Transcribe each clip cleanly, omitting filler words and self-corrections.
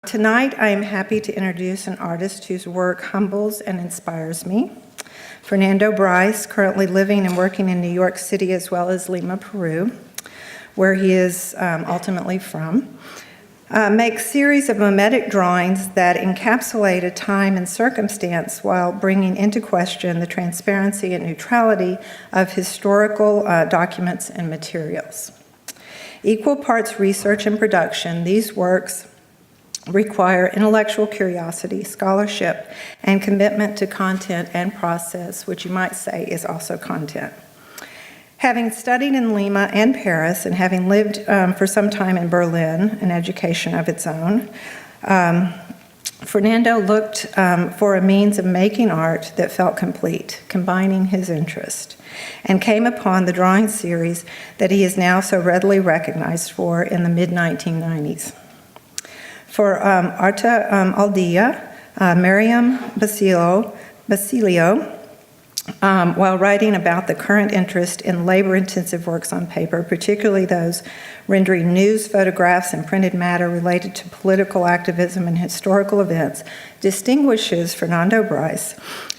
Tonight, I am happy to introduce an artist whose work humbles and inspires me. Fernando Bryce, currently living and working in New York City as well as Lima, Peru, where he is ultimately from, makes series of mimetic drawings that encapsulate a time and circumstance while bringing into question the transparency and neutrality of historical documents and materials. Equal parts research and production, these works require intellectual curiosity, scholarship, and commitment to content and process, which you might say is also content. Having studied in Lima and Paris, and having lived for some time in Berlin, an education of its own, Fernando looked for a means of making art that felt complete, combining his interest, and came upon the drawing series that he is now so readily recognized for in the mid-1990s. For Arte Nuevo, Miriam Basilio, while writing about the current interest in labor-intensive works on paper, particularly those rendering news, photographs, and printed matter related to political activism and historical events, distinguishes Fernando Bryce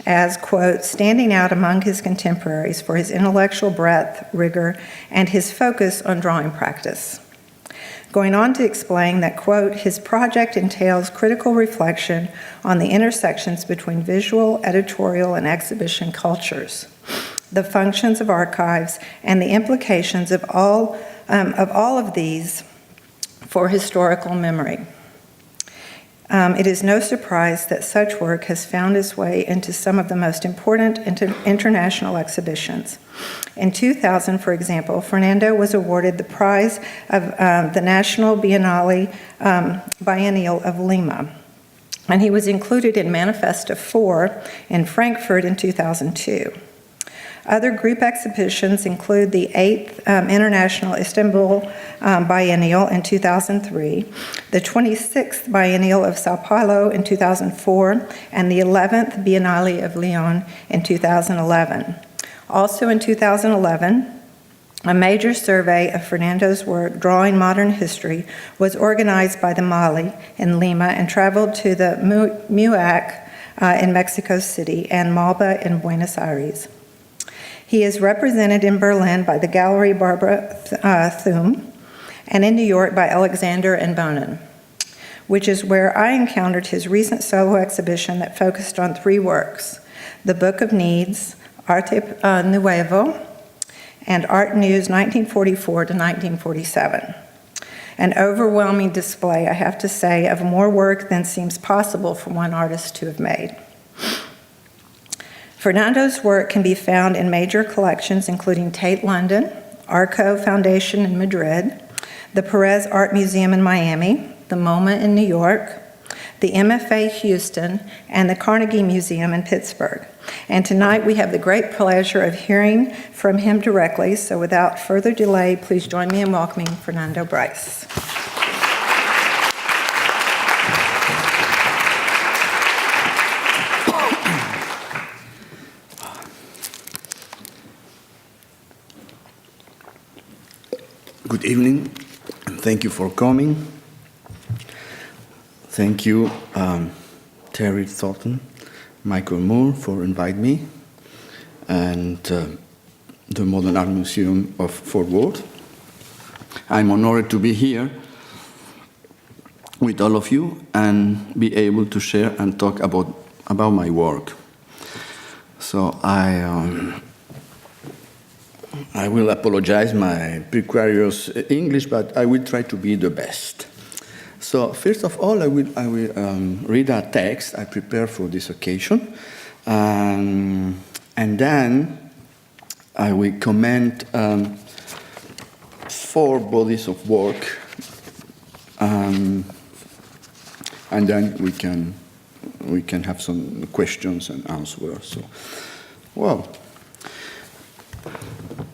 as, quote, standing out among his contemporaries for his intellectual breadth, rigor, and his focus on drawing practice. Going on to explain that, quote, his project entails critical reflection on the intersections between visual, editorial, and exhibition cultures, the functions of archives, and the implications of all of these for historical memory. It is no surprise that such work has found its way into some of the most important international exhibitions. In 2000, for example, Fernando was awarded the prize of the National Biennale Biennial of Lima, and he was included in Manifesta 4 in Frankfurt in 2002. Other group exhibitions include the 8th International Istanbul Biennial in 2003, the 26th Biennial of Sao Paulo in 2004, and the 11th Biennale of Lyon in 2011. Also in 2011, a major survey of Fernando's work, Drawing Modern History, was organized by the Mali in Lima and traveled to the MUAC in Mexico City and Malba in Buenos Aires. He is represented in Berlin by the Gallery Barbara Thum and in New York by Alexander and Bonin, which is where I encountered his recent solo exhibition that focused on 3 works: The Book of Needs, Arte Nuevo, and ARTnews 1944 to 1947. An overwhelming display, I have to say, of more work than seems possible for one artist to have made. Fernando's work can be found in major collections including Tate London, Arco Foundation in Madrid, the Perez Art Museum in Miami, the MoMA in New York, the MFA Houston, and the Carnegie Museum in Pittsburgh. And tonight we have the great pleasure of hearing from him directly, so without further delay, please join me in welcoming Fernando Bryce. Good evening, and thank you for coming. Thank you, Terry Thornton, Michael Moore for inviting me, and the Modern Art Museum of Fort Worth. I'm honored to be here with all of you and be able to share and talk about my work. So I will apologize my precarious English, but I will try to be the best. So first of all, I will read a text I prepared for this occasion, and then I will comment 4 bodies of work, and then we can have some questions and answers. So, well.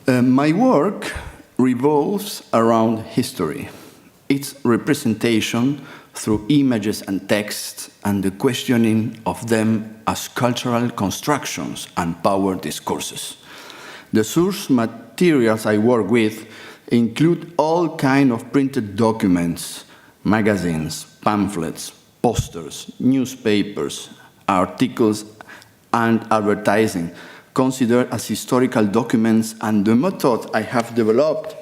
My work revolves around history, its representation through images and text, and the questioning of them as cultural constructions and power discourses. The source materials I work with include all kinds of printed documents, magazines, pamphlets, posters, newspapers, articles, and advertising, considered as historical documents, and the method I have developed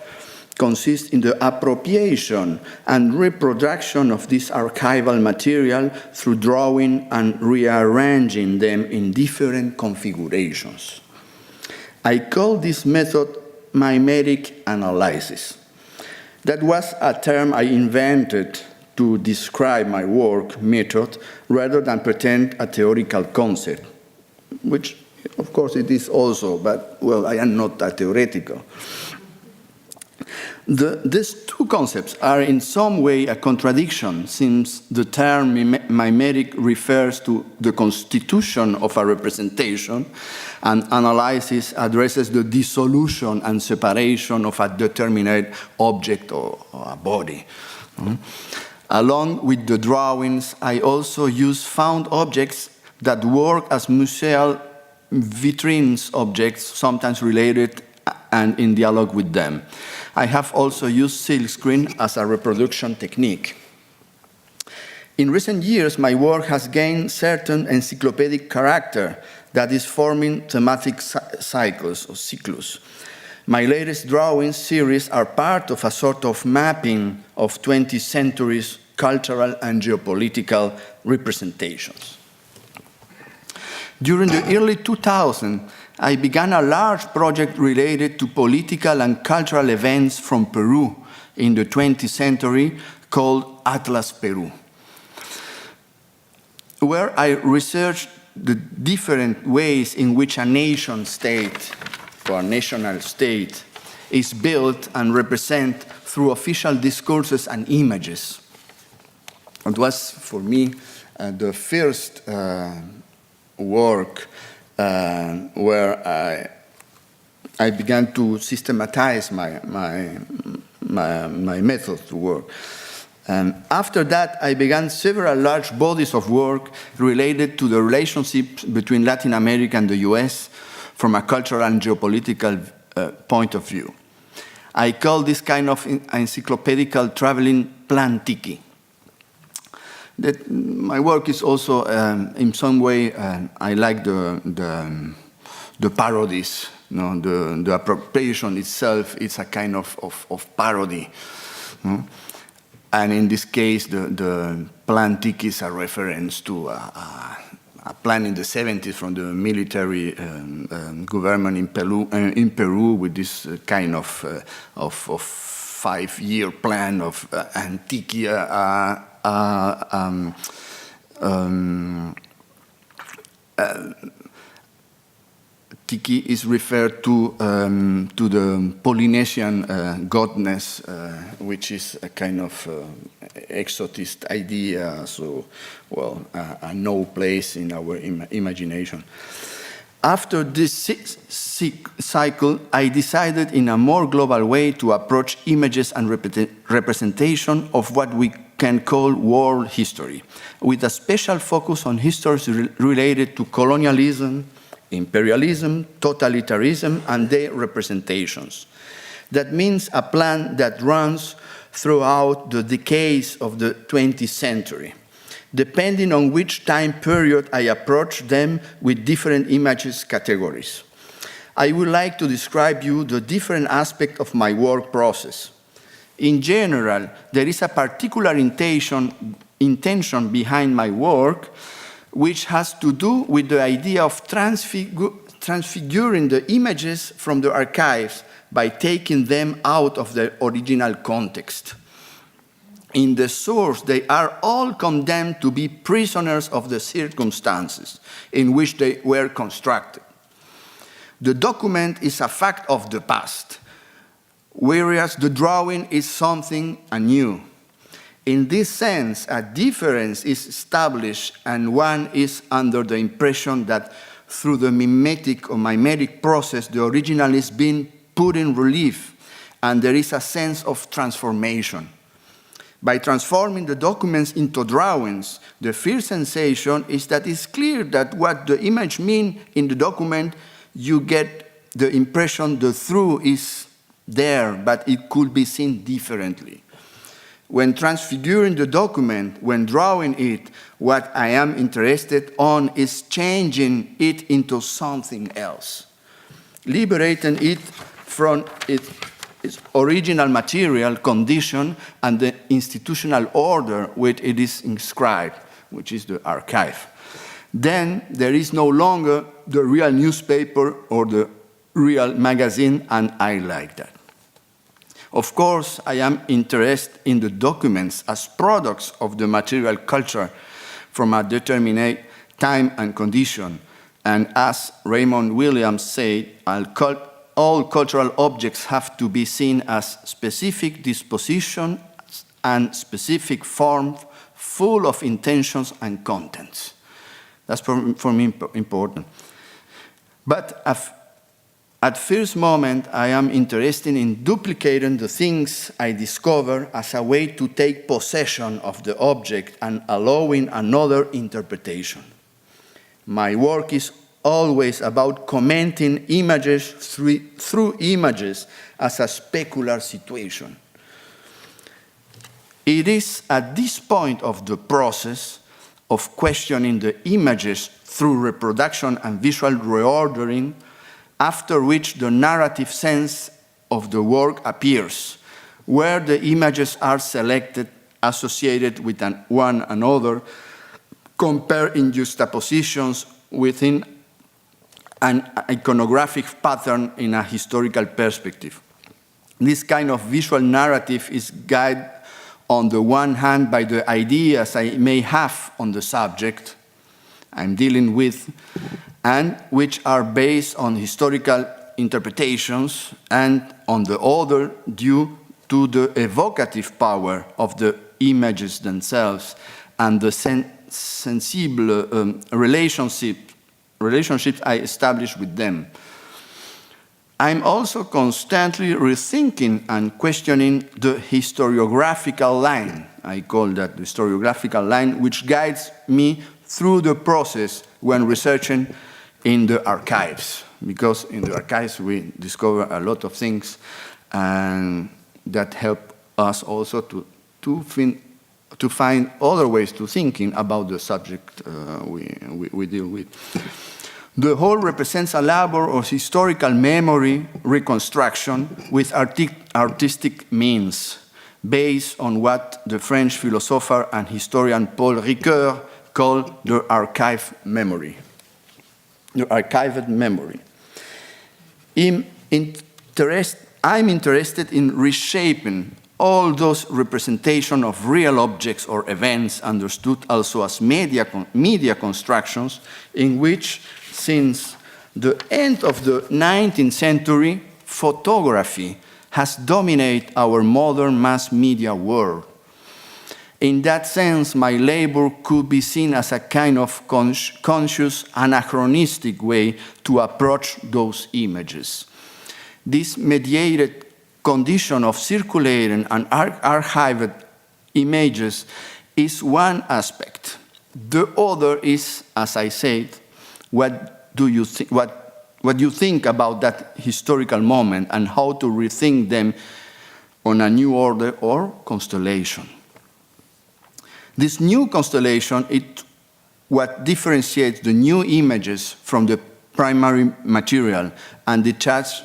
consists in the appropriation and reproduction of this archival material through drawing and rearranging them in different configurations. I call this method mimetic analysis. That was a term I invented to describe my work method rather than pretend a theoretical concept, which of course it is also, but well, I am not that theoretical. These two concepts are in some way a contradiction, since the term mimetic refers to the constitution of a representation, and analysis addresses the dissolution and separation of a determinate object or a body. Along with the drawings, I also use found objects that work as museal vitrines objects, sometimes related and in dialogue with them. I have also used silkscreen as a reproduction technique. In recent years, my work has gained certain encyclopedic character that is forming thematic cycles or cyclus. My latest drawing series are part of a sort of mapping of 20th century's cultural and geopolitical representations. During the early 2000s, I began a large project related to political and cultural events from Peru in the 20th century called Atlas Peru, where I researched the different ways in which a nation state or a national state is built and represented through official discourses and images. It was, for me, the first work where I began to systematize my method to work. After that, I began several large bodies of work related to the relationship between Latin America and the US from a cultural and geopolitical point of view. I call this kind of encyclopedical traveling plan tiki. That my work is also, in some way, I like the parodies. The appropriation itself is a kind of parody. And in this case, the plan tiki is a reference to a plan in the 70s from the military government in Peru with this kind of 5-year plan of Antiquia. Tiki is referred to the Polynesian godness, which is a kind of exotist idea, so, well, a no place in our imagination. After this cycle, I decided in a more global way to approach images and representation of what we can call world history, with a special focus on histories related to colonialism, imperialism, totalitarianism, and their representations. That means a plan that runs throughout the decades of the 20th century, depending on which time period I approach them with different images categories. I would like to describe you the different aspects of my work process. In general, there is a particular intention behind my work, which has to do with the idea of transfiguring the images from the archives by taking them out of their original context. In the source, they are all condemned to be prisoners of the circumstances in which they were constructed. The document is a fact of the past, whereas the drawing is something anew. In this sense, a difference is established, and one is under the impression that through the mimetic or mimetic process, the original is being put in relief, and there is a sense of transformation. By transforming the documents into drawings, the first sensation is that it's clear that what the image means in the document, you get the impression the through is there, but it could be seen differently. When transfiguring the document, when drawing it, what I am interested on is changing it into something else, liberating it from its original material condition and the institutional order which it is inscribed, which is the archive. Then there is no longer the real newspaper or the real magazine, and I like that. Of course, I am interested in the documents as products of the material culture from a determined time and condition. And as Raymond Williams said, all cultural objects have to be seen as specific disposition and specific form, full of intentions and contents. That's for me important. But at first moment, I am interested in duplicating the things I discover as a way to take possession of the object and allowing another interpretation. My work is always about commenting images through images as a specular situation. It is at this point of the process of questioning the images through reproduction and visual reordering, after which the narrative sense of the work appears, where the images are selected, associated with one another, compared in juxtapositions within an iconographic pattern in a historical perspective. This kind of visual narrative is guided on the one hand by the ideas I may have on the subject I'm dealing with, and which are based on historical interpretations, and on the other due to the evocative power of the images themselves and the sensible relationships I establish with them. I'm also constantly rethinking and questioning the historiographical line, I call that the historiographical line, which guides me through the process when researching in the archives, because in the archives we discover a lot of things, and that help us also to find other ways to thinking about the subject we deal with. The whole represents a labor of historical memory reconstruction with artistic means, based on what the French philosopher and historian Paul Ricoeur called the archive memory. The archived memory. I'm interested in reshaping all those representations of real objects or events, understood also as media constructions, in which, since the end of the 19th century, photography has dominated our modern mass media world. In that sense, my labor could be seen as a kind of conscious, anachronistic way to approach those images. This mediated condition of circulating and archived images is one aspect. The other is, as I said, what do you think about that historical moment and how to rethink them on a new order or constellation. This new constellation is what differentiates the new images from the primary material and detached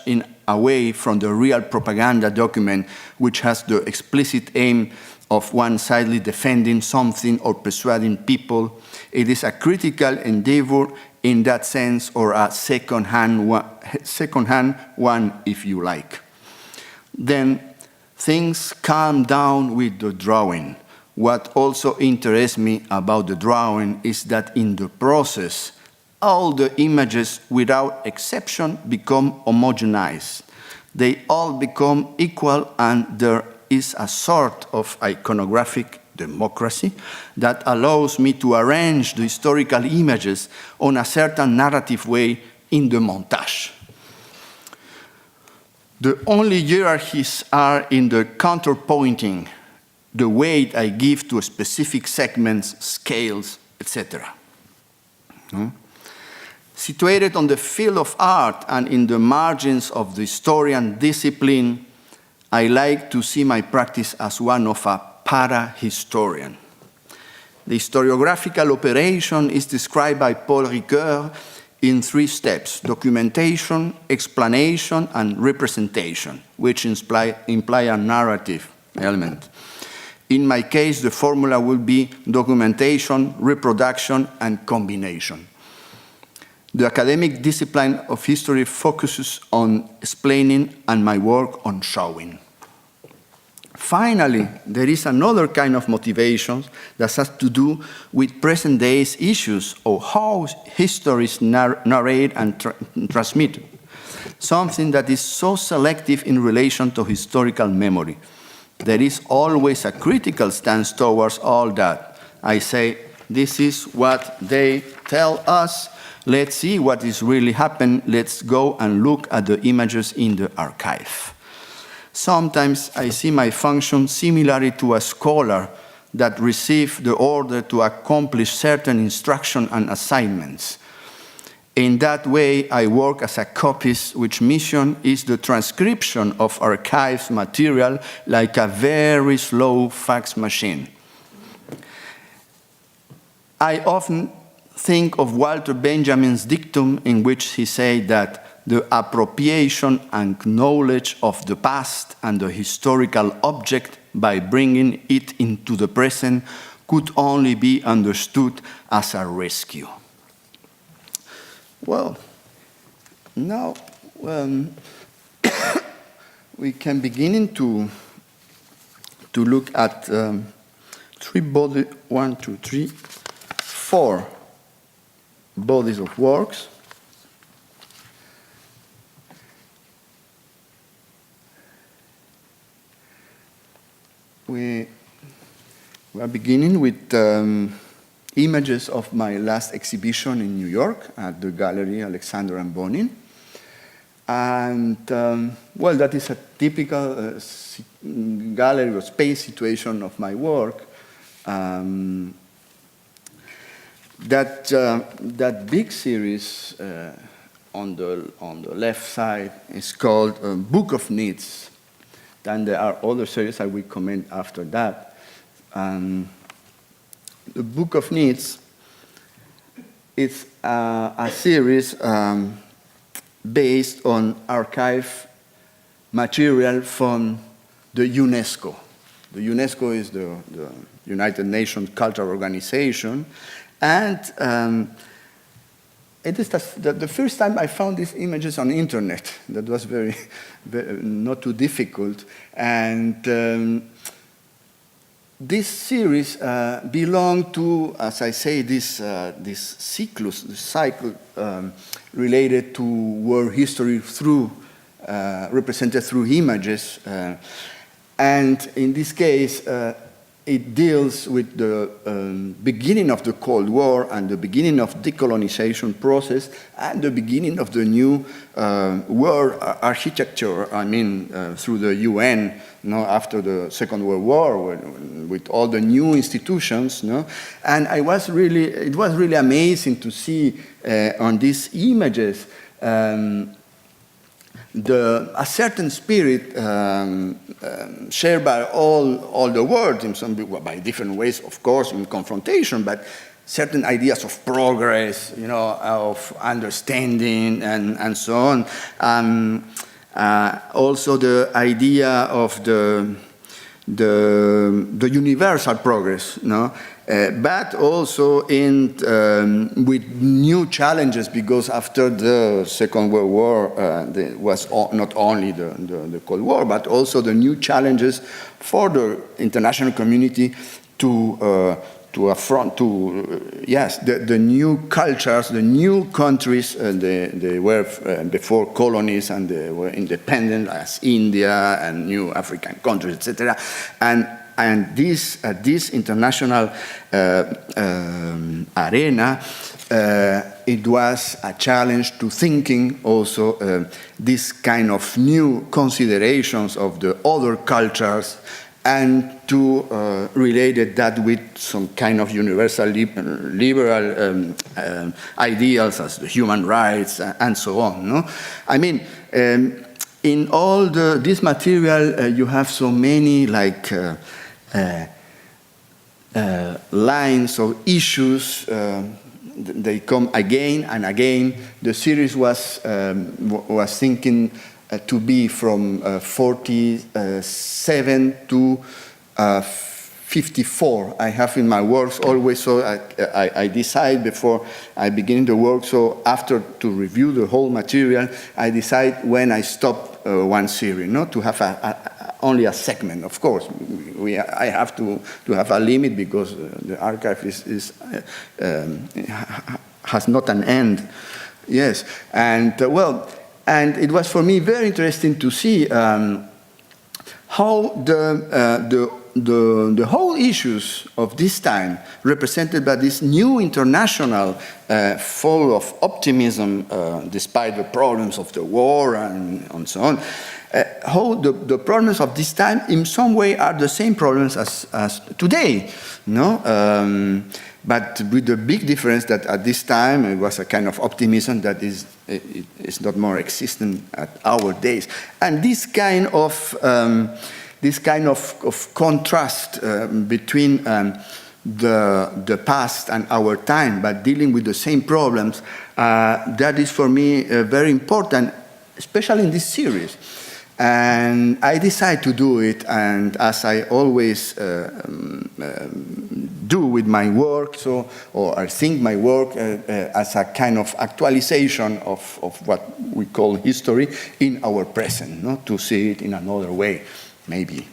in a way from the real propaganda document, which has the explicit aim of one-sidedly defending something or persuading people. It is a critical endeavor in that sense, or a second-hand one, if you like. Then things calm down with the drawing. What also interests me about the drawing is that in the process, all the images, without exception, become homogenized. They all become equal, and there is a sort of iconographic democracy that allows me to arrange the historical images on a certain narrative way in the montage. The only hierarchies are in the counterpointing, the weight I give to specific segments, scales, etc. Situated on the field of art and in the margins of the historian discipline, I like to see my practice as one of a para-historian. The historiographical operation is described by Paul Ricoeur in 3 steps: documentation, explanation, and representation, which imply a narrative element. In my case, the formula will be documentation, reproduction, and combination. The academic discipline of history focuses on explaining and my work on showing. Finally, there is another kind of motivation that has to do with present day's issues of how history is narrated and transmitted. Something that is so selective in relation to historical memory. There is always a critical stance towards all that. I say, this is what they tell us. Let's see what is really happened. Let's go and look at the images in the archive. Sometimes I see my function similarly to a scholar that receives the order to accomplish certain instruction and assignments. In that way, I work as a copyist, which mission is the transcription of archived material like a very slow fax machine. I often think of Walter Benjamin's dictum in which he said that the appropriation and knowledge of the past and the historical object by bringing it into the present could only be understood as a rescue. Well, now we can begin to look at 4 bodies of works. We are beginning with images of my last exhibition in New York at the gallery Alexander and Bonin. And, well, that is a typical gallery or space situation of my work. That big series on the left side is called Book of Needs. Then there are other series I will comment after that. The Book of Needs is a series based on archive material from the UNESCO. The UNESCO is the United Nations Cultural Organization, and it is the first time I found these images on the internet. That was very not too difficult. And this series belonged to, as I say, this cycle related to world history through, represented through images. And in this case, it deals with the beginning of the Cold War and the beginning of decolonization process and the beginning of the new world architecture, through the UN, after the Second World War, with all the new institutions. And it was really amazing to see on these images a certain spirit shared by all the world, in some by different ways, of course, in confrontation, but certain ideas of progress, of understanding, and so on. Also, the idea of the universal progress, but also with new challenges, because after the Second World War, there was not only the Cold War, but also the new challenges for the international community to affront, the new cultures, the new countries. They were before colonies and they were independent, as India and new African countries, etc. And this international arena, it was a challenge to thinking also this kind of new considerations of the other cultures, and to relate that with some kind of universal liberal ideals as the human rights and so on. in all this material, you have so many like lines or issues. They come again and again. The series was thinking to be from 47 to 54. I have in my works always, so I decide before I begin the work, so after to review the whole material, I decide when I stop one series, not to have only a segment. Of course, I have to have a limit because the archive has not an end. Yes, and and it was for me very interesting to see how the whole issues of this time, represented by this new international full of optimism, despite the problems of the war and so on, how the problems of this time in some way are the same problems as today, no? But with the big difference that at this time it was a kind of optimism that is not more existent at our days, and this kind of contrast between the past and our time, but dealing with the same problems, that is for me very important, especially in this series. And I decided to do it, and as I always do with my work, or I think my work as a kind of actualization of what we call history in our present, no? To see it in another way, maybe.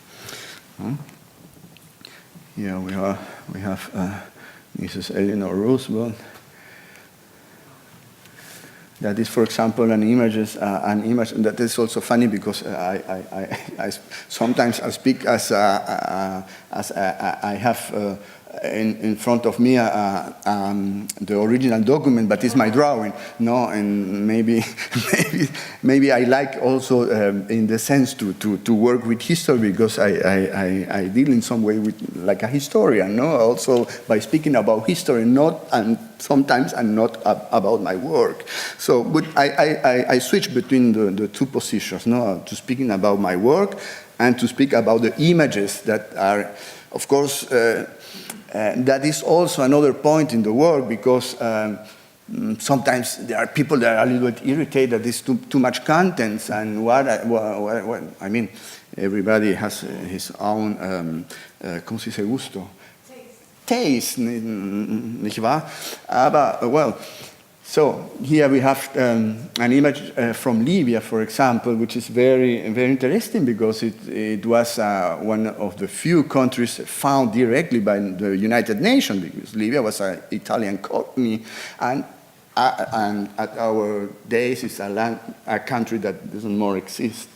Here we have Mrs. Eleanor Roosevelt. That is, for example, an image that is also funny because I sometimes I speak as I have in front of me the original document, but it's my drawing, no, and maybe I like also in the sense to work with history because I deal in some way with like a historian, no, also by speaking about history, sometimes and not about my work. So, but I switch between the two positions, no, to speaking about my work and to speak about the images that are, of course. That is also another point in the work because sometimes there are people that are a little bit irritated that there's too much contents, and what I mean, everybody has his own, ¿cómo se dice gusto? Taste, nicht wahr? Aber, so here we have an image from Libya, for example, which is very, very interesting because it was one of the few countries found directly by the United Nations, because Libya was an Italian colony, and at our days it's a country that doesn't more exist.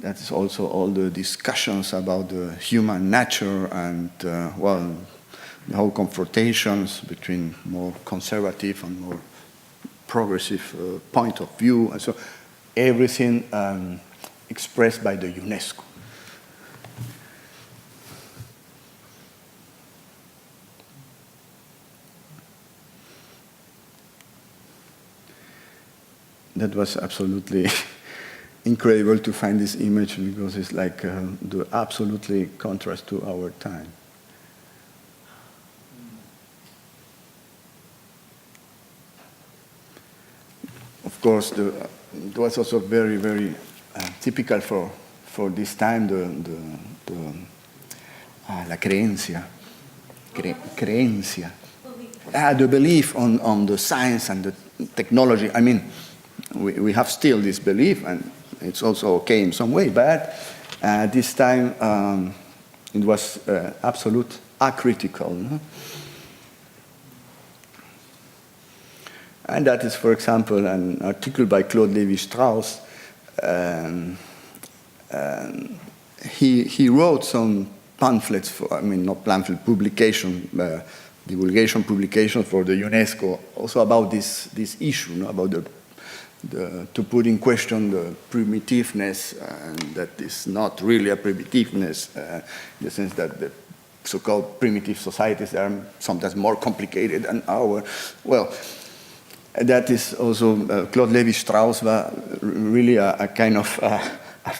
That is also all the discussions about the human nature and, the whole confrontations between more conservative and more progressive point of view. And so everything expressed by the UNESCO. That was absolutely incredible to find this image because it's like the absolutely contrast to our time. Of course, it was also very, very typical for this time la creencia. The belief on the science and the technology. I mean, we have still this belief, and it's also okay in some way, but this time it was absolute acritical. No? And that is, for example, an article by Claude Lévi-Strauss. He wrote some pamphlets, not pamphlet, divulgation publication for the UNESCO, also about this issue, no? About to put in question the primitiveness, and that is not really a primitiveness, in the sense that the so-called primitive societies that are sometimes more complicated than our. Well, that is also, Claude Lévi-Strauss was really a kind of a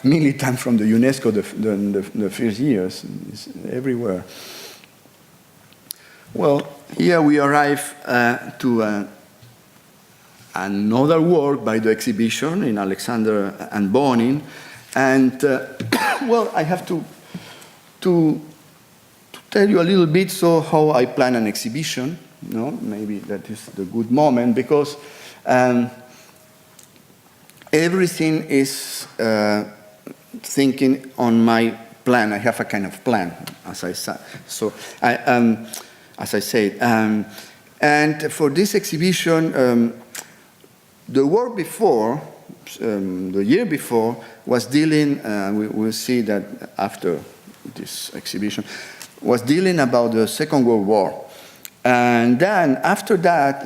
militant from the UNESCO the first years. It's everywhere. Well, here we arrive to another work by the exhibition in Alexander and Bonin. And, well, I have to tell you a little bit how I plan an exhibition. No, maybe that is the good moment, because everything is thinking on my plan. I have a kind of plan, as I said. So, as I said, and for this exhibition, the work before, the year before, was dealing. We'll see that after this exhibition, was dealing about the Second World War. And then after that,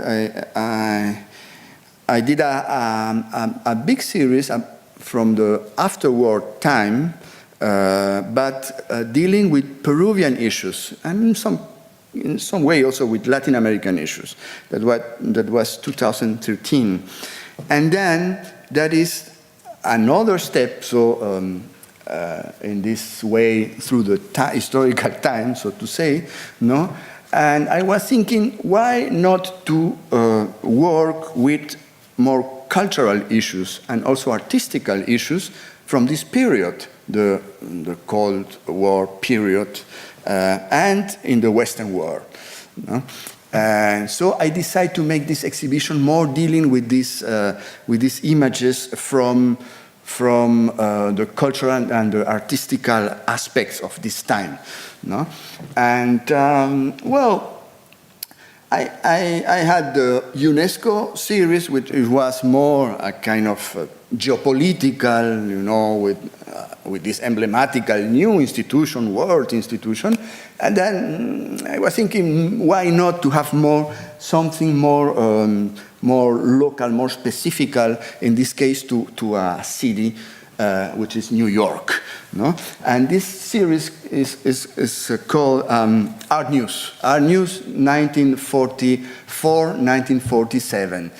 I did a big series from the afterwar time, but dealing with Peruvian issues and in some way also with Latin American issues. That was 2013. And then that is another step, so in this way through the historical time, so to say, no? And I was thinking, why not to work with more cultural issues and also artistical issues from this period, the Cold War period, and in the Western world. No? And so I decided to make this exhibition more dealing with these images from the cultural and the artistical aspects of this time. No? And, well, I had the UNESCO series, which was more a kind of geopolitical, you know, with this emblematical new institution, world institution. And then I was thinking, why not to have something more local, more specific, in this case to a city, which is New York. No? And this series is called ARTnews, 1944-1947.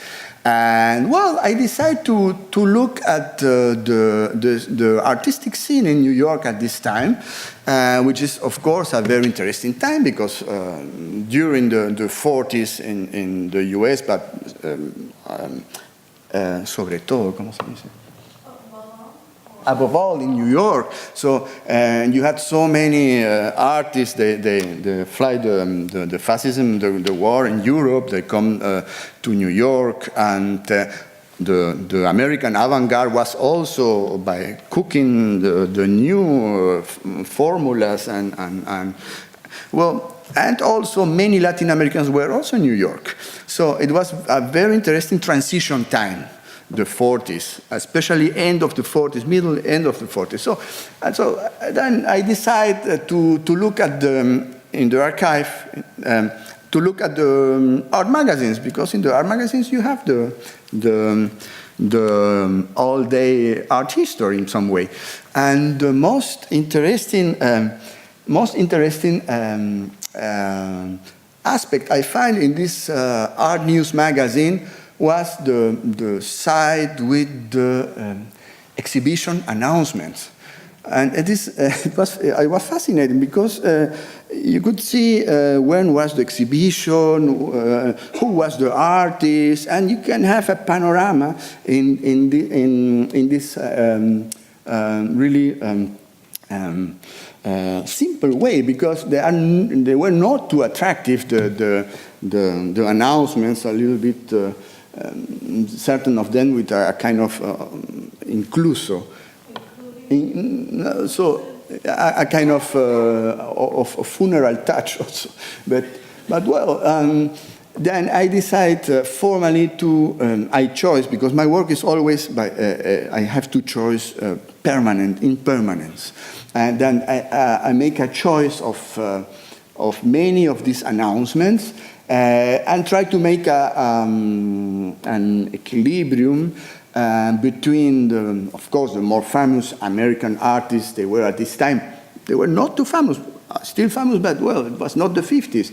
And, well, I decided to look at the artistic scene in New York at this time, which is, of course, a very interesting time, because during the 40s in the US, but sobre todo, ¿cómo se dice? Above all, in New York. So, and you had so many artists, they fly the fascism, the war in Europe, they come to New York, and the American avant-garde was also by cooking the new formulas and well, and also many Latin Americans were also in New York. So it was a very interesting transition time. The 40s, especially end of the 40s, end of the 40s. So then I decided to look at in the archive, to look at the art magazines, because in the art magazines you have the all-day art history in some way. And the most interesting aspect I find in this ARTnews magazine was the side with the exhibition announcements. And I was fascinated, because you could see when was the exhibition, who was the artist, and you can have a panorama in this really simple way, because they were not too attractive. The announcements a little bit. Certain of them with a kind of incluso, so a kind of funeral touch also. But well, then I decided formally to I chose, because my work is always I have to choose impermanence, and then I make a choice of many of these announcements. And try to make an equilibrium between, of course, the more famous American artists they were at this time. They were not too famous. still famous, but well, it was not the 50s.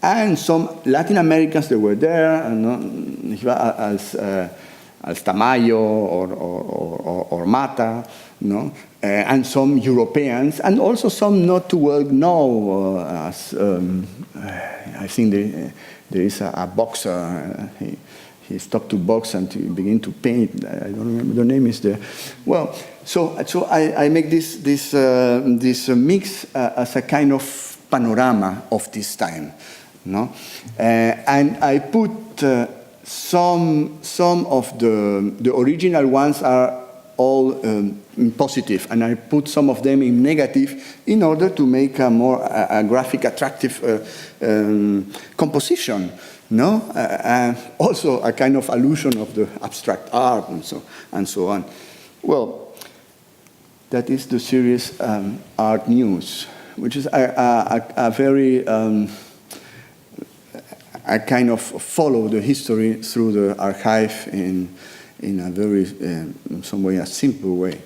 And some Latin Americans that were there, as Tamayo or Mata, and some Europeans, and also some not too well known, as I think there is a boxer. He stopped to box and to begin to paint. I don't remember the name is there. Well, so I make this mix as a kind of panorama of this time, and I put some of the original ones are all in positive, and I put some of them in negative in order to make a more graphic, attractive composition. Also a kind of allusion of the abstract art and so on. Well, that is the series ARTnews, which is a very I kind of follow the history through the archive in a very, in some way, a simple way.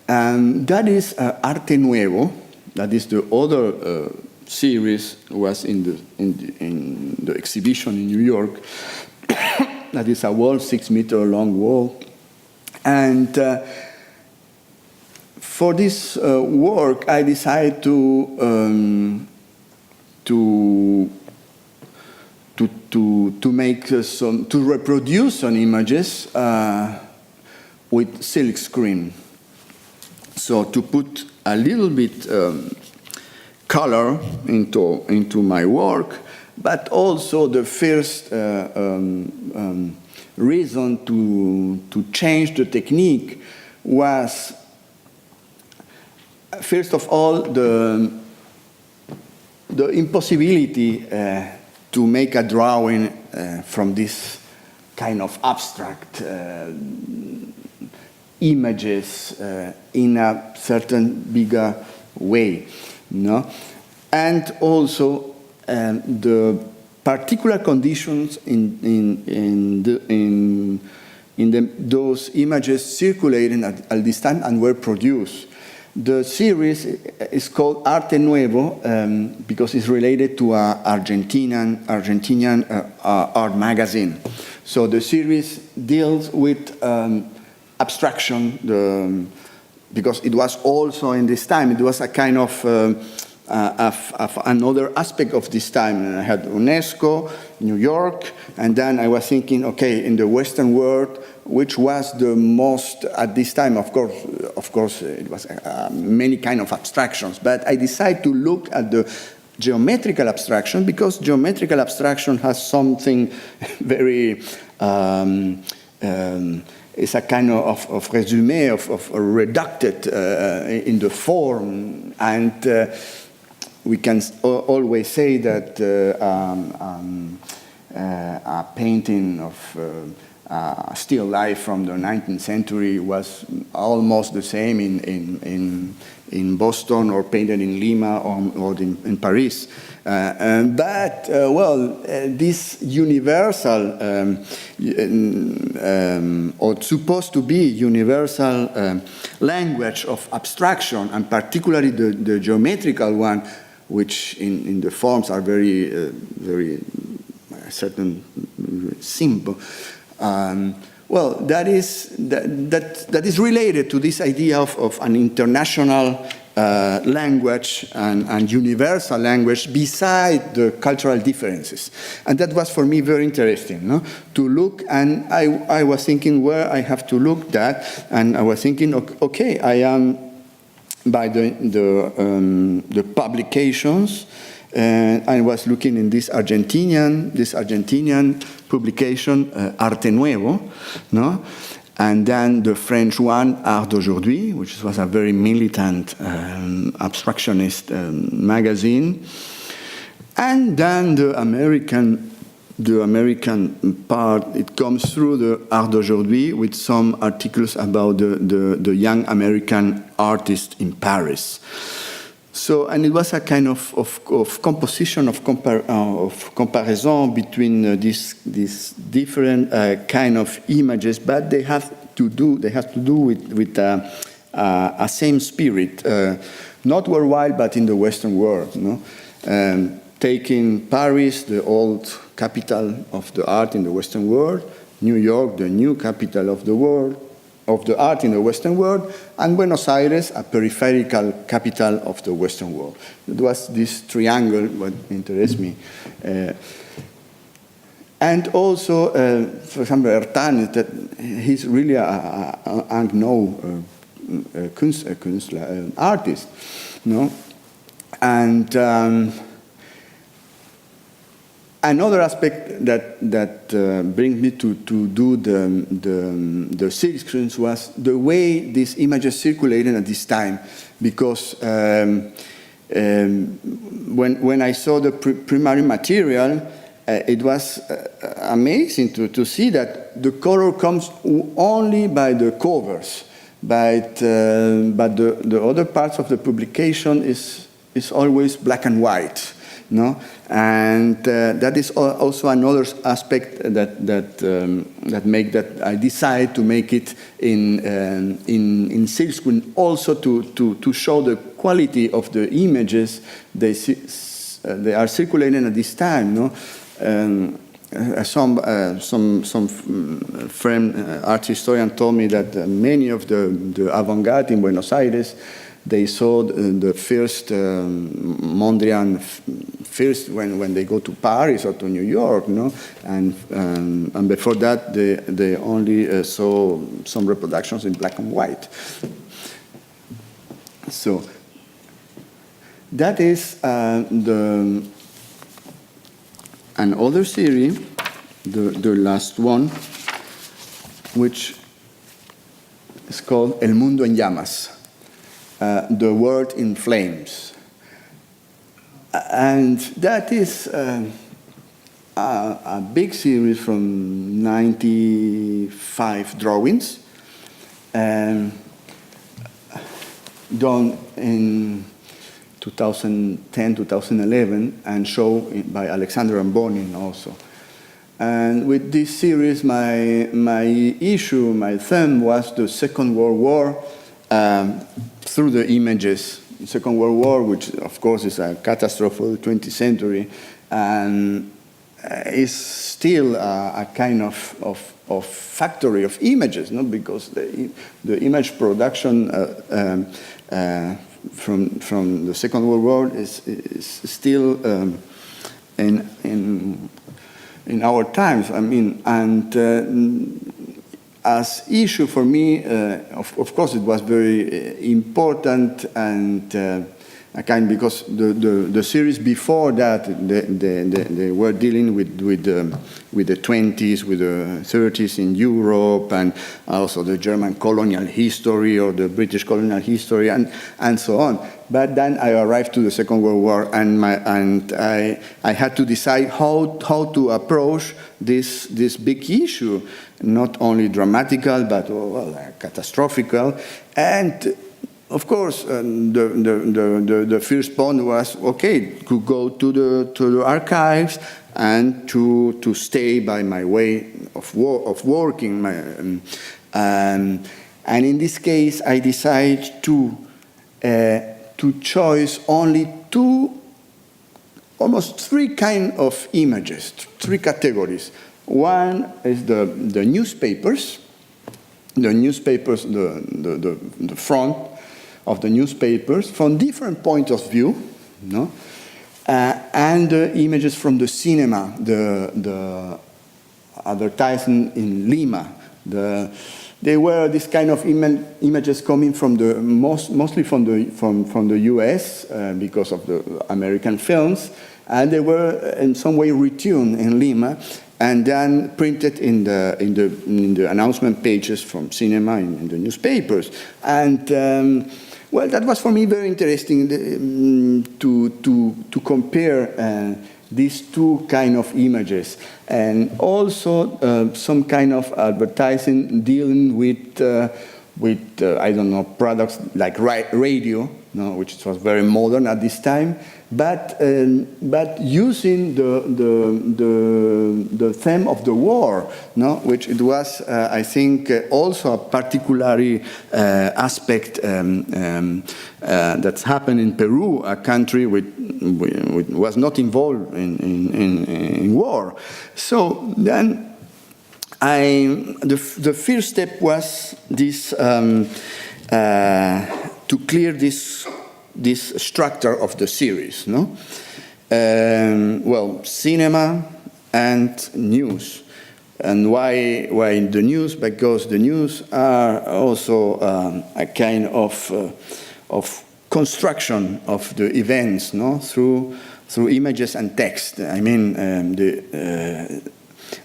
And that is Arte Nuevo. That is the other series was in the exhibition in New York. That is a wall, 6-meter long wall. And for this work, I decided to make to reproduce some images with silk screen. So to put a little bit color into my work, but also the first reason to change the technique was, first of all, the impossibility to make a drawing from this kind of abstract images in a certain bigger way, and also the particular conditions in those images circulating at this time and were produced. The series is called Arte Nuevo because it's related to an Argentinian art magazine. So the series deals with abstraction, because it was also in this time, it was a kind of another aspect of this time. And I had UNESCO, New York, and then I was thinking, okay, in the Western world, which was the most at this time? Of course, it was many kind of abstractions, but I decided to look at the geometrical abstraction because geometrical abstraction has something very. It's a kind of resume of reducted in the form, and we can always say that a painting of still life from the 19th century was almost the same in Boston or painted in Lima or in Paris. But this universal or supposed to be universal language of abstraction, and particularly the geometrical one, which in the forms are very certain simple. That is related to this idea of an international language and universal language beside the cultural differences. And that was for me very interesting, to look, and I was thinking where I have to look that, and I was thinking, okay, I am by the publications, and I was looking in this Argentinian publication, Arte Nuevo, and then the French one, Art d'Aujourd'hui, which was a very militant abstractionist magazine, and then the American part. It comes through the Art d'Aujourd'hui with some articles about the young American artist in Paris. So, and it was a kind of composition, of comparison between these different kind of images, but they have to do with a same spirit, not worldwide, but in the Western world. Taking Paris, the old capital of the art in the Western world, New York, the new capital of the world, of the art in the Western world, and Buenos Aires, a peripheral capital of the Western world. It was this triangle what interests me. And also, for example, Ertan, that he's really an unknown artist, no? And another aspect that brings me to do the series was the way these images circulated at this time, because when I saw the primary material, it was amazing to see that the color comes only by the covers, but the other parts of the publication is always black and white. No, and that is also another aspect that make that I decide to make it in silkscreen, also to show the quality of the images they are circulating at this time. No, some friend art historian told me that many of the avant-garde in Buenos Aires, they saw the first Mondrian first when they go to Paris or to New York, no? And before that they only saw some reproductions in black and white. So that is another series, the last one, which is called El Mundo en Llamas. The World in Flames. And that is a big series from 95 drawings, done in 2010, 2011, and shown by Alexander and Bonin also. And with this series, my theme was the Second World War, through the images. The Second World War, which of course is a catastrophe for the 20th century, and is still a kind of factory of images, no? Because the image production from the Second World War is still in our times. I mean, and as issue for me, of course, it was very important, and because the series before that they were dealing with the 20s, with the 30s in Europe, and also the German colonial history or the British colonial history, and so on. But then I arrived to the Second World War, and I had to decide how to approach this big issue, not only dramatical but catastrophical. And of course, the first point was to go to the archives and to stay by my way of working. And in this case, I decided to choose only almost three kind of images, three categories. One is the newspapers, the front of the newspapers from different points of view, no? And the images from the cinema, the advertisement in Lima. They were this kind of images coming from mostly from the U.S. Because of the American films, and they were in some way retuned in Lima and then printed in the announcement pages from cinema in the newspapers. And that was for me very interesting to compare these two kind of images, and also some kind of advertising dealing with with I don't know, products like radio, which was very modern at this time, but using the theme of the war, which it was, I think, also a particular aspect that's happened in Peru, a country which was not involved in war. So then the first step was this to clear this structure of the series, well, cinema and news. And why the news? Because the news are also a kind of construction of the events, through images and text. I mean,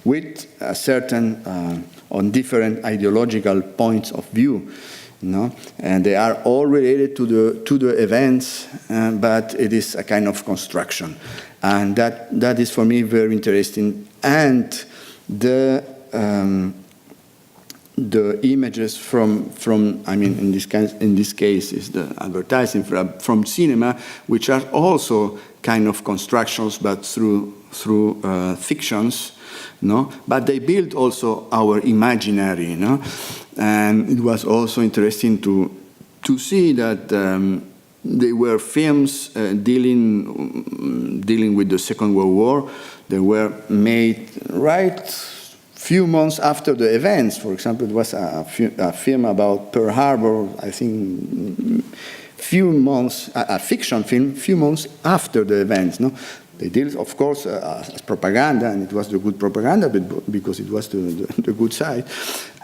with a certain on different ideological points of view. And they are all related to the events, but it is a kind of construction, and that is for me very interesting. And the images from I mean in this case is the advertising from cinema, which are also kind of constructions, but through fictions. But they build also our imaginary, and it was also interesting to see that they were films dealing with the Second World War. They were made right few months after the events. For example, it was a film about Pearl Harbor, I think, a fiction film, few months after the events. They did, of course, as propaganda, and it was the good propaganda because it was the good side.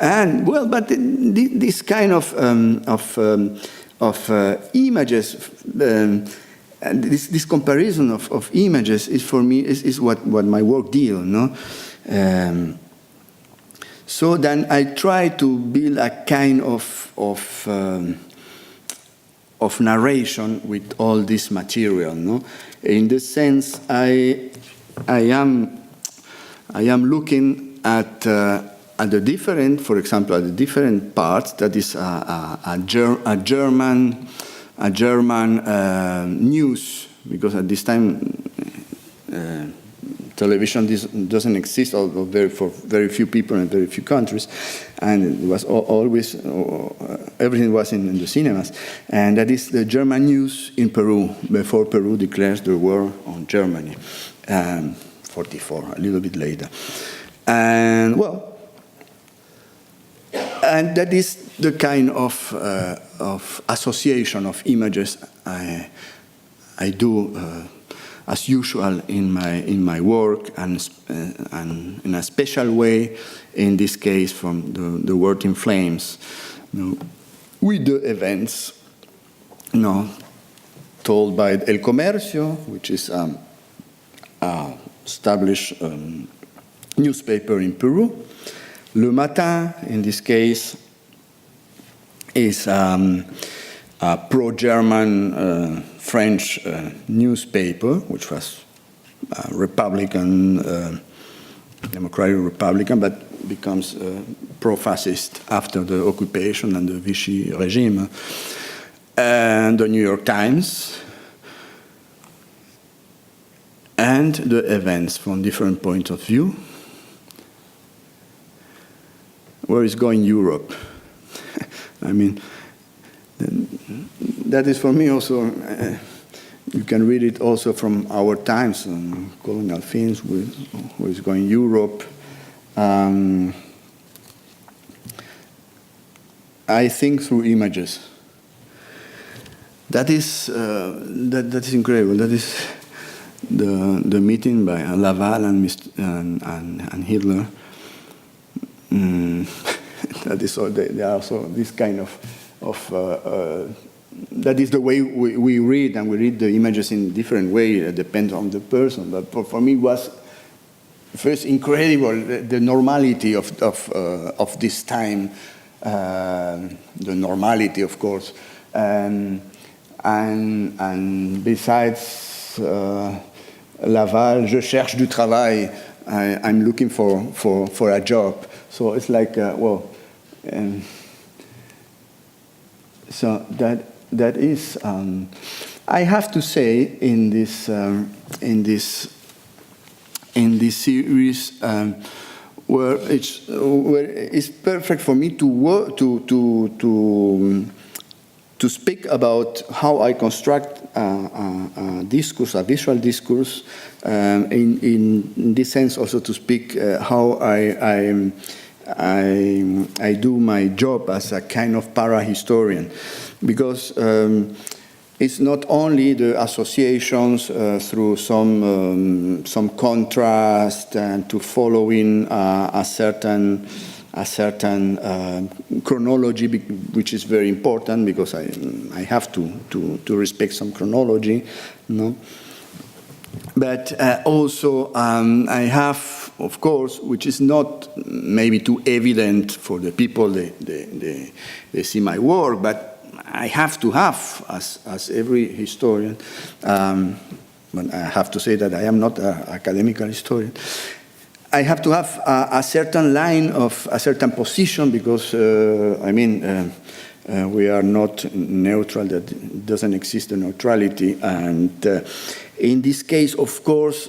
And well, but this kind of images, and this comparison of images is for me is what my work deals. So then I try to build a kind of narration with all this material. In this sense, I am looking at the different, for example, at the different parts. That is a German news, because at this time television doesn't exist, although for very few people in very few countries, and it was always everything was in the cinemas. And that is the German news in Peru before Peru declares the war on Germany, 44, a little bit later. And well, and that is the kind of association of images I do. As usual in my work, and in a special way, in this case, from the Word in Flames, with the events, told by El Comercio, which is established newspaper in Peru. Le Matin, in this case, is a pro-German French newspaper, which was Republican, democratic Republican, but becomes pro-fascist after the occupation and the Vichy regime. And the New York Times, and the events from different points of view. Where is going Europe? I mean, that is for me also, you can read it also from our times, colonial films, where is going Europe. I think through images. That is incredible. That is the meeting by Laval and Hitler. That is so. They are also this kind of that is the way we read, and we read the images in different way. It depends on the person. But for me, it was first incredible the normality of this time, the normality, of course, and besides Laval, je cherche du travail. I'm looking for a job. So it's like So that is, I have to say, in this series, where it's perfect for me to speak about how I construct a discourse, a visual discourse, in this sense also to speak how I do my job as a kind of para-historian, because it's not only the associations through some contrast and to following a certain chronology, which is very important because I have to respect some chronology, no? But also I have, of course, which is not maybe too evident for the people, they see my work, but I have to have, as every historian, but I have to say that I am not an academical historian, I have to have a certain line of a certain position because, we are not neutral, that doesn't exist a neutrality. And in this case, of course,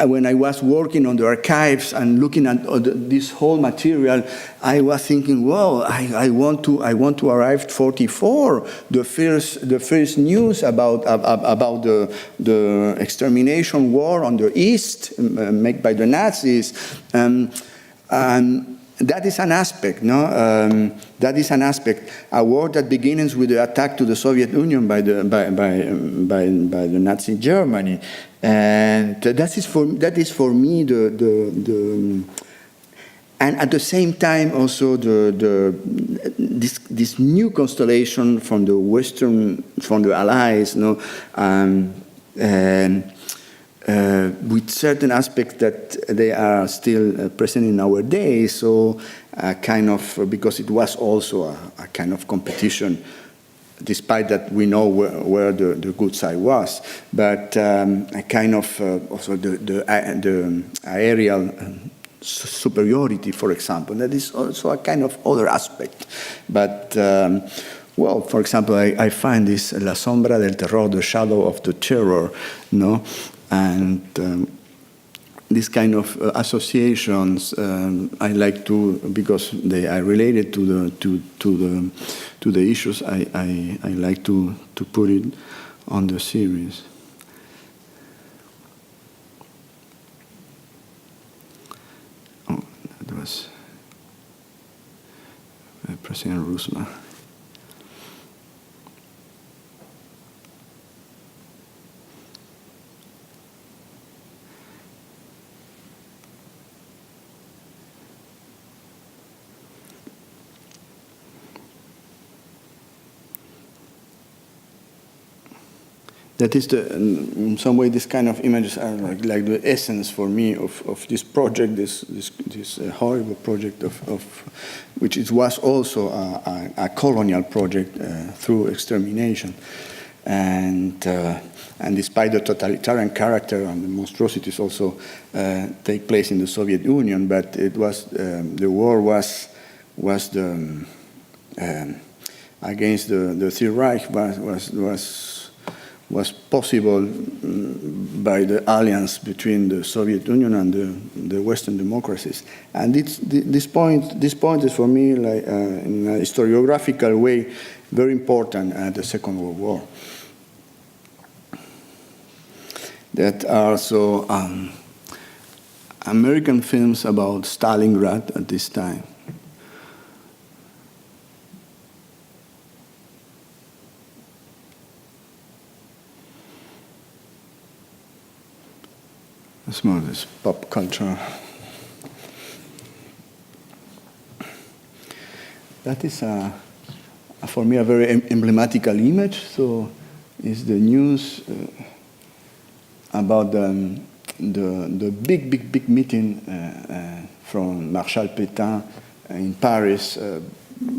when I was working on the archives and looking at this whole material, I was thinking, well, I want to arrive 44, the first news about the extermination war on the East made by the Nazis, and that is an aspect, no? That is an aspect. A war that begins with the attack to the Soviet Union by the Nazi Germany, and that is for me and at the same time also this new constellation from the Allies, no, with certain aspects that they are still present in our days. So kind of, because it was also a kind of competition, despite that we know where the good side was, but a kind of also the aerial superiority, for example, that is also a kind of other aspect. But well, for example, I find this La Sombra del Terror, the shadow of the terror, no, and this kind of associations I like to, because they are related to the issues. I like to put it on the series. Oh, that was President Roosevelt. That is in some way, this kind of images are like the essence for me of this project, this horrible project of which it was also a colonial project through extermination, and despite the totalitarian character and the monstrosities also take place in the Soviet Union, but it was the war was the against the Third Reich was possible by the alliance between the Soviet Union and the Western democracies. And this point is for me, like in a historiographical way, very important at the Second World War. That are also American films about Stalingrad at this time. It's more this pop culture. That is, for me, a very emblematical image. So, it's the news about the big meeting from Marshal Pétain in Paris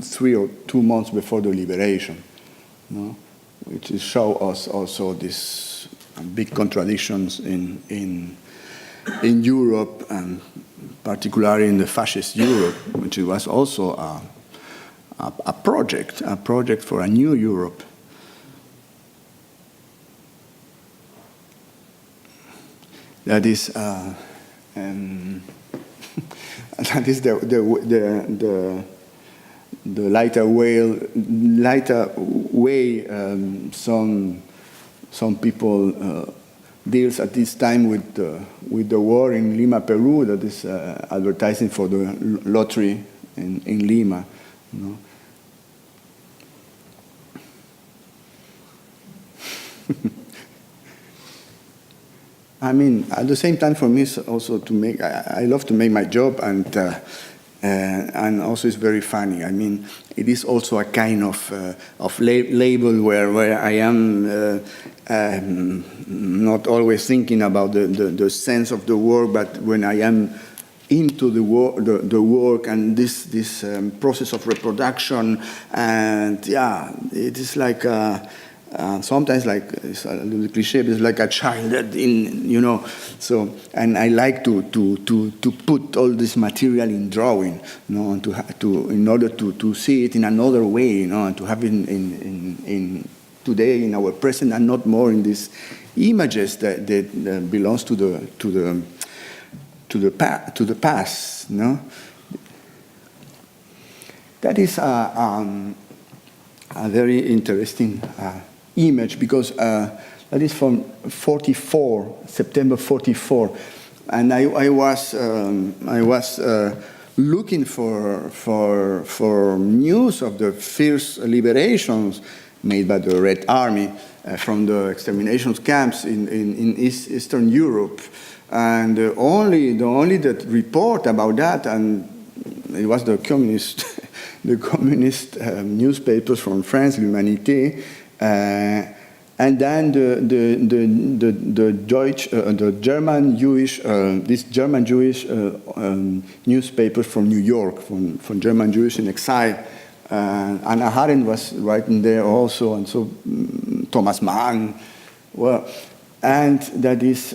3 or 2 months before the liberation, no? Which is show us also these big contradictions in Europe, and particularly in the fascist Europe, which was also a project for a new Europe. That is that is the lighter way some people deals at this time with the war in Lima, Peru. That is advertising for the lottery in Lima. You know. I mean, at the same time, for me, it's also to make. I love to make my job, and also it's very funny. I mean, it is also a kind of label where I am not always thinking about the sense of the work, but when I am into the work and this process of reproduction, and yeah, it is like. Sometimes, like it's a little cliche, but it's like a child So, and I like to put all this material in drawing, and in order to see it in another way, and to have it in today in our present, and not more in these images that belongs to the past, That is a very interesting. Image, because that is from September 44, and I was looking for news of the fierce liberations made by the Red Army from the extermination camps in Eastern Europe, and the only that report about that, and it was the communist newspapers from France, L'Humanité. And then the German Jewish newspapers from New York, from German Jews in exile. Anna Arendt was writing there also, and so Thomas Mann. Well, and that is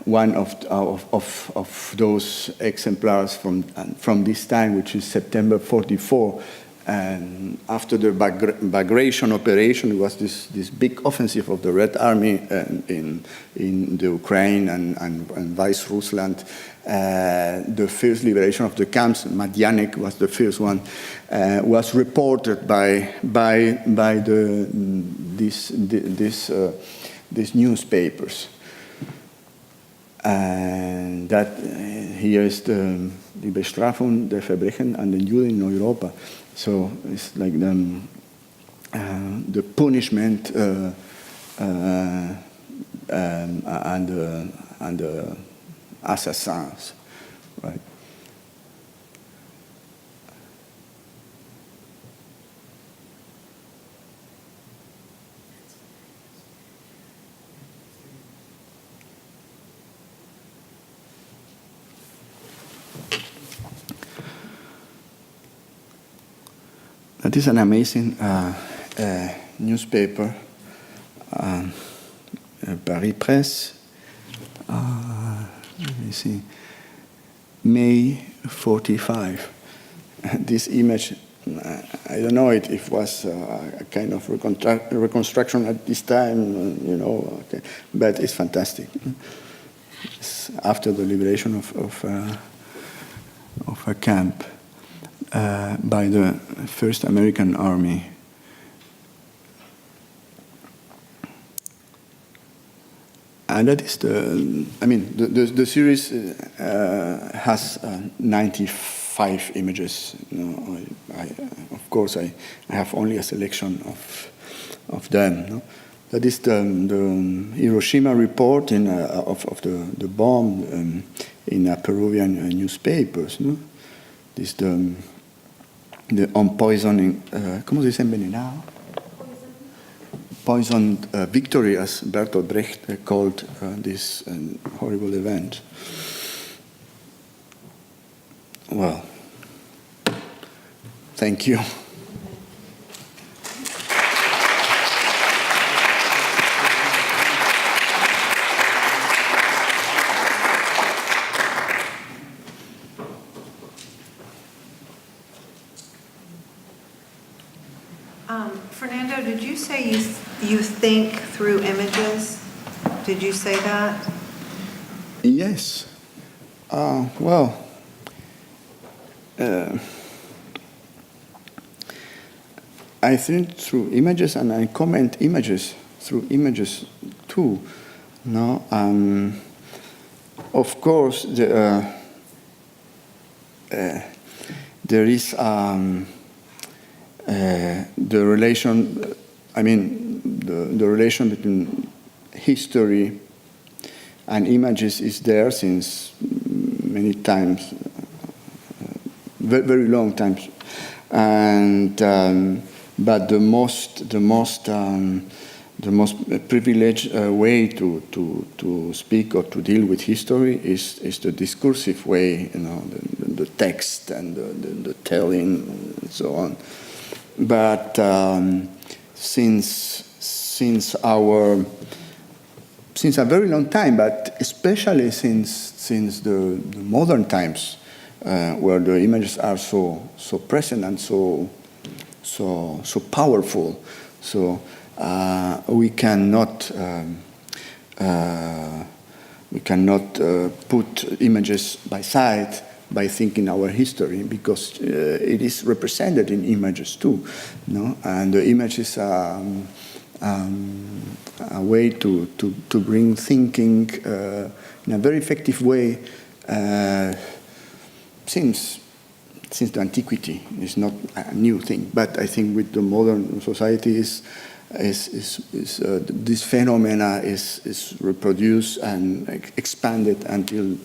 one of those exemplars from this time, which is September 44. And after the Bagration operation, it was this big offensive of the Red Army in the Ukraine and Vice Rusland. The first liberation of the camps, Madianek was the first one, was reported by these newspapers. And that here is the Bestrafung der Verbrechen an den Juden in Europa. So it's like the punishment and the assassins, right? That is an amazing newspaper, Paris Presse. Let me see, May 45. This image, I don't know if it was a kind of reconstruction at this time, okay, but it's fantastic. It's after the liberation of a camp. By the first American Army. And that is the series has 95 images. Of course, I have only a selection of them. That is the Hiroshima report of the bomb in Peruvian newspapers. This the unpoisoning, ¿cómo se dice envenenado? Poisoned victory, as Bertolt Brecht called this horrible event. Well, thank you. Fernando, did you say you think through images? Did you say that? Yes. I think through images, and I comment images through images too. No, of course, there is the relation. I mean, the relation between history and images is there since many times, very, very long times, and but the most privileged way to speak or to deal with history is the discursive way, the text and the telling and so on. But since a very long time, but especially since the modern times, where the images are so present and so powerful, so we cannot put images by side by thinking our history, because it is represented in images too, no? And the image is a way to bring thinking in a very effective way since the antiquity. It's not a new thing, but I think with the modern society this phenomena is reproduced and expanded until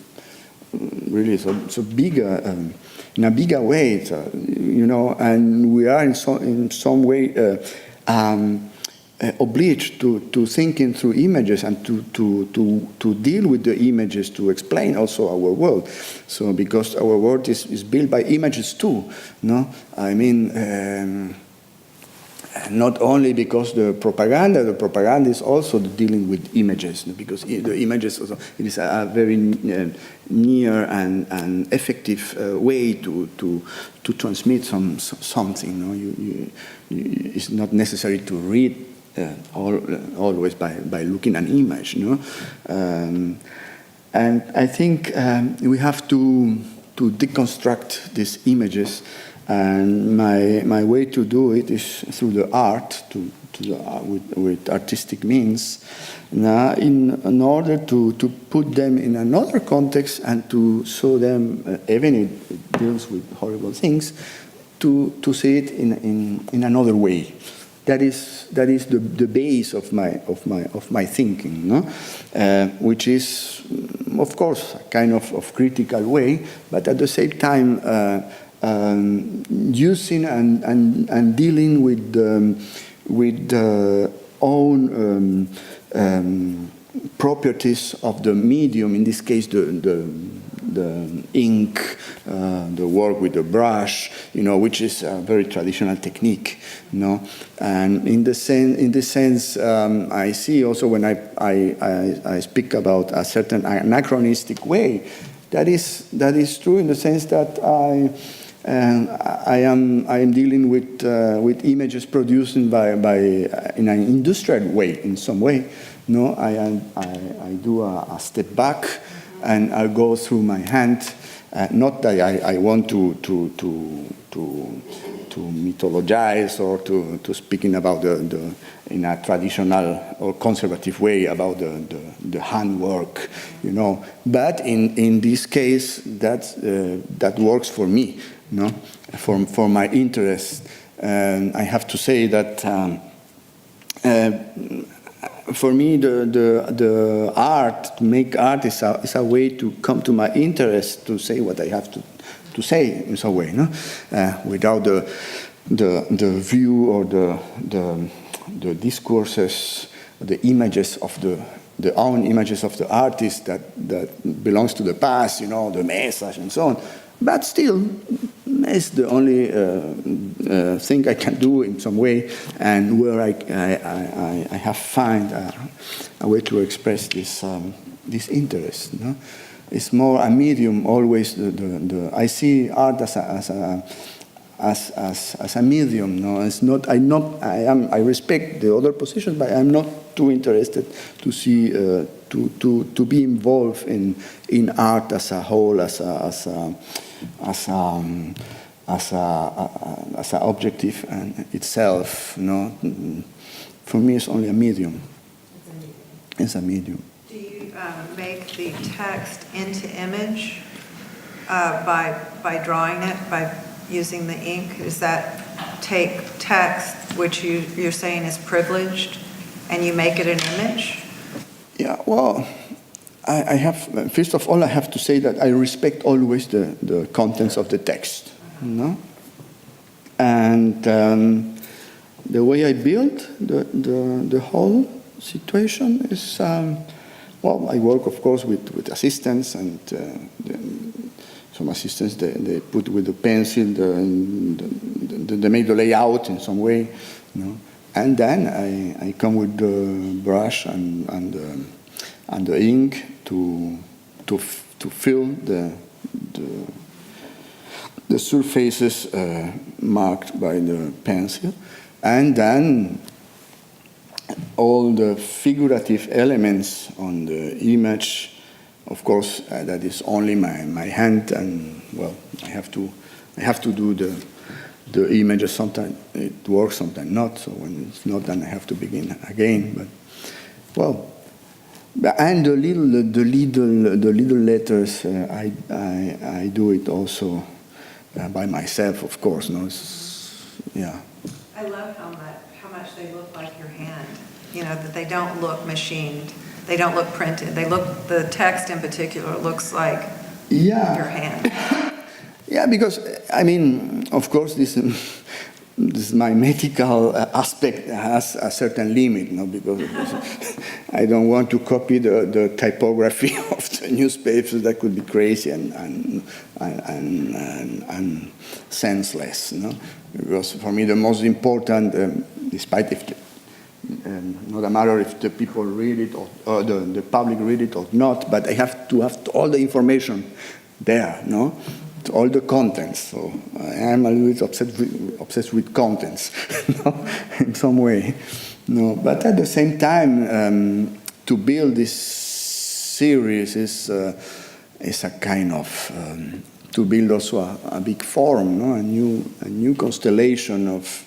really so bigger, in a bigger way, and we are in some way obliged to thinking through images and to deal with the images, to explain also our world. So because our world is built by images too, no? I mean, not only because the propaganda is also dealing with images, because the images also, it is a very near and effective way to transmit something. It's not necessary to read always by looking at an image, and I think we have to deconstruct these images. And my way to do it is through the art, with artistic means, in order to put them in another context and to show them, even if it deals with horrible things, to see it in another way. That is the base of my thinking, no? Which is, of course, a kind of critical way, but at the same time. Using and dealing with the own properties of the medium. In this case, the ink, the work with the brush, which is a very traditional technique, And in this sense, I see also when I speak about a certain anachronistic way, that is true in the sense that I am dealing with images produced by in an industrial way, in some way. No, I do a step back and I go through my hand. Not that I want to mythologize or to speaking about the in a traditional or conservative way about the handwork, But in this case, that works for me, for my interest. I have to say that for me, the art, to make art, is a way to come to my interest, to say what I have to say in some way, without the view or the discourses, the images of the own images of the artist that belongs to the past, the message and so on. But still, it's the only thing I can do in some way, and where I have found a way to express this interest. It's more a medium always. I see art as as a medium. No, it's not. I respect the other positions, but I'm not too interested to see to be involved in art as a whole, as an objective and itself. No, for me, it's only a medium. It's a medium. Do you make the text into image by drawing it, by using the ink? Is that take text, which you're saying is privileged, and you make it an image? Yeah, well, I have, first of all, I have to say that I respect always the contents of the text, you know? And the way I build the whole situation is, well, I work, of course, with assistants, and some assistants, they put with the pencil, they make the layout in some way, you know? And then I come with the brush and the ink to fill the surfaces marked by the pencil, and then all the figurative elements on the image. Of course, that is only my hand, and well, I have to do the images. Sometimes it works, sometimes not. So when it's not, then I have to begin again. But well, and the little letters, I do it also by myself, of course. No, yeah. I love how much they look like your hand. You know, that they don't look machined. They don't look printed. The text in particular looks like your hand. Yeah, because, I mean, of course, this mimetical aspect has a certain limit, no? Because I don't want to copy the typography of the newspapers. That could be crazy and senseless, no? Because for me, the most important, despite if not a matter if the people read it or the public read it or not, but I have to have all the information there, no? All the contents. So I am a little bit obsessed with contents, no? In some way. No, but at the same time, to build this series is a kind of to build also a big form, no? A new constellation of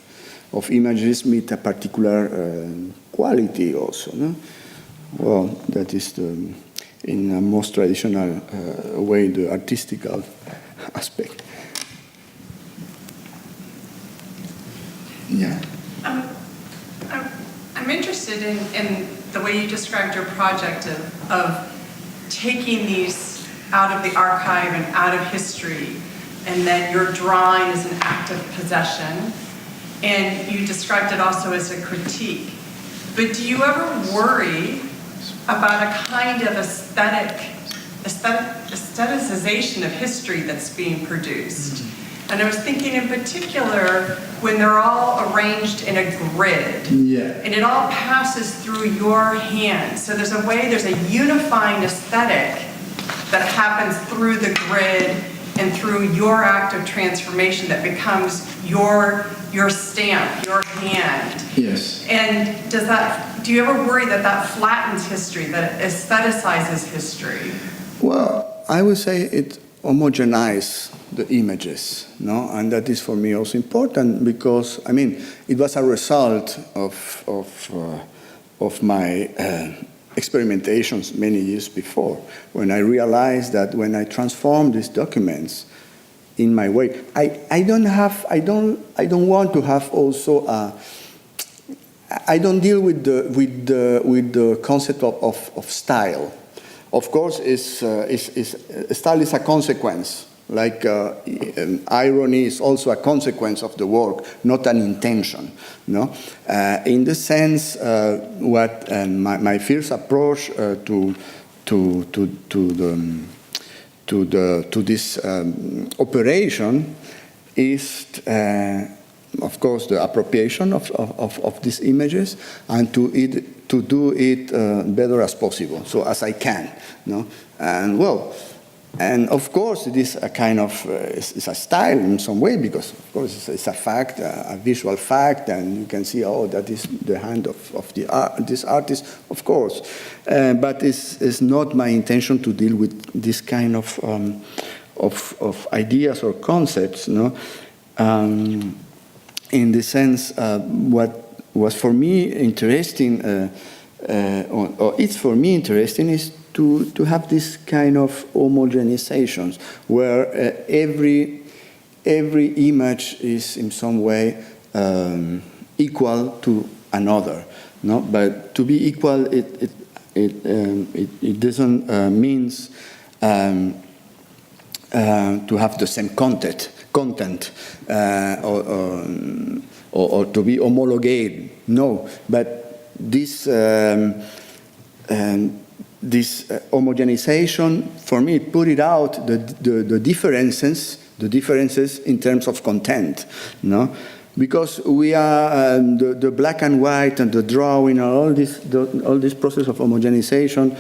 images with a particular quality also. No? Well, that is in a most traditional way, the artistical aspect. Yeah. I'm interested in the way you described your project of taking these out of the archive and out of history, and then your drawing is an act of possession. And you described it also as a critique. But do you ever worry about a kind of aestheticization of history that's being produced? Mm-hmm. And I was thinking in particular when they're all arranged in a grid. Yeah. And it all passes through your hands. So there's a unifying aesthetic that happens through the grid and through your act of transformation that becomes your stamp, your hand. Yes. And do you ever worry that flattens history, that it aestheticizes history? Well, I would say it homogenizes the images, no? And that is for me also important because, I mean, it was a result of my experimentations many years before, when I realized that when I transform these documents in my way, I don't want to have also I don't deal with the concept of style. Of course, style is a consequence. Like irony is also a consequence of the work, not an intention. No, in the sense, what my first approach to this operation is, of course, the appropriation of these images and to do it better as possible, so as I can. No, and well. And of course, it is a kind of, it's a style in some way, because of course it's a fact, a visual fact, and you can see, oh, that is the hand of this artist, of course. But it's not my intention to deal with this kind of ideas or concepts, no? In the sense, what was for me interesting, or it's for me interesting, is to have this kind of homogenizations where every image is in some way equal to another. No, but to be equal, it doesn't means to have the same content, or to be homologate. No, but this homogenization, for me, it put it out the differences in terms of content, no? Because we are the black and white and the drawing and all this process of homogenization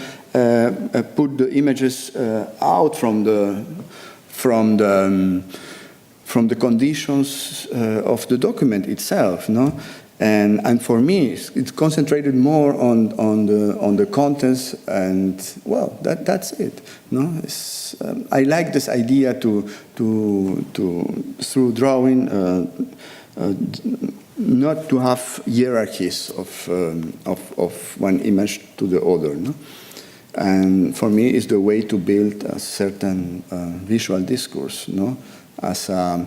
put the images out from the conditions of the document itself, no? And for me, it's concentrated more on the contents, and well, that's it. No, I like this idea to through drawing, not to have hierarchies of one image to the other. No, and for me, it's the way to build a certain visual discourse. No. As a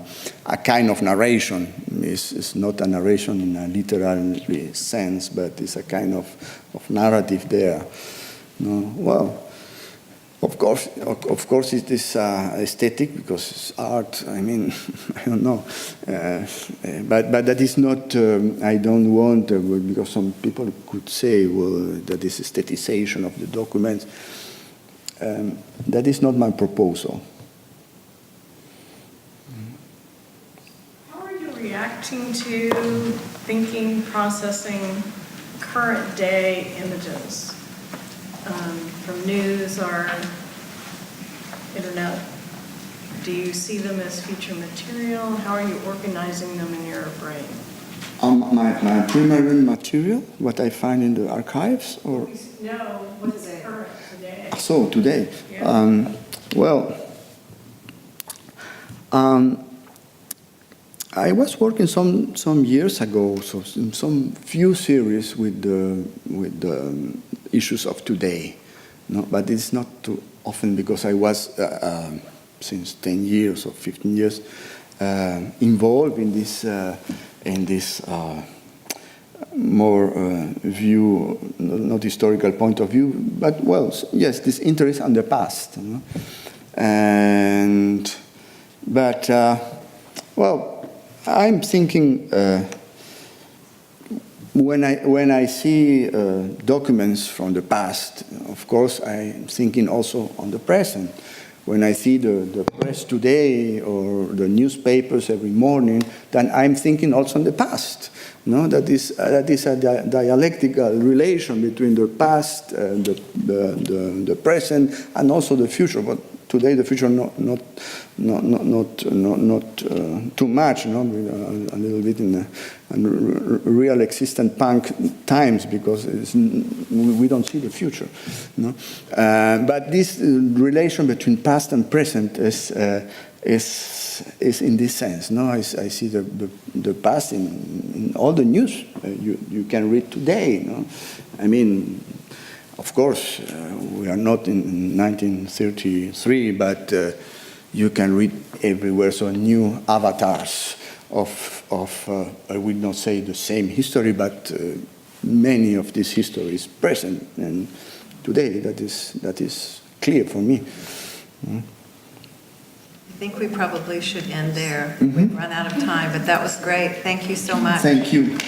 kind of narration. It's not a narration in a literal sense, but it's a kind of narrative there. No? Well, of course, it is aesthetic, because it's art. I mean, I don't know, but that is not. I don't want, because some people could say, well, that is aestheticization of the documents. That is not my proposal. Reacting to thinking, processing current day images from news or internet? Do you see them as future material? How are you organizing them in your brain? My primary material, what I find in the archives, or no, what's current today? So today, Yeah. I was working some years ago, so in some few series with the issues of today, no, but it's not too often, because I was since 10 years or 15 years involved in this more view, not historical point of view, but well, yes, this interest on the past, you know? Well, I'm thinking when I see documents from the past, of course, I'm thinking also on the present. When I see the press today or the newspapers every morning, then I'm thinking also on the past. No, that is a dialectical relation between the past, the present, and also the future. But today, the future not too much. No, a little bit in real existent punk times, because we don't see the future. No, but this relation between past and present is in this sense. No, I see the past in all the news you can read today. No, I mean, of course, we are not in 1933, but you can read everywhere. So new avatars of I would not say the same history, but many of this history is present, and today that is clear for me. I think we probably should end there. We've run out of time, but that was great. Thank you so much. Thank you.